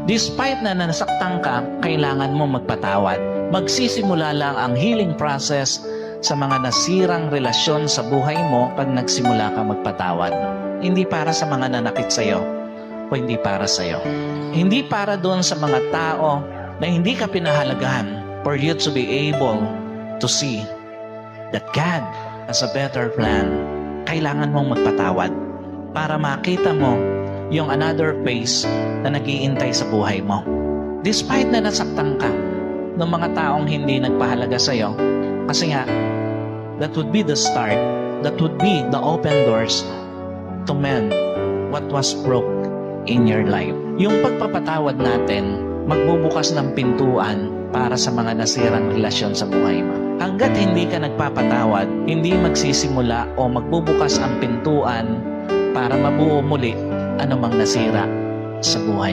Despite na nasaktan ka, kailangan mo magpatawad. Magsisimula lang ang healing process sa mga nasirang relasyon sa buhay mo pag nagsimula ka magpatawad. Hindi para sa mga nanakit sa'yo, o hindi para sa'yo. Hindi para doon sa mga tao na hindi ka pinahalagahan, for you to be able to see that God has a better plan. Kailangan mong magpatawad para makita mo yung another phase na nag-iintay sa buhay mo. Despite na nasaktan ka ng mga taong hindi nagpahalaga sa'yo, kasi nga, that would be the start, that would be the open doors to mend what was broke in your life. Yung pagpapatawad natin, magbubukas ng pintuan para sa mga nasirang relasyon sa buhay mo. Hanggat hindi ka nagpapatawad, hindi magsisimula o magbubukas ang pintuan para mabuo muli anumang nasira sa buhay mo.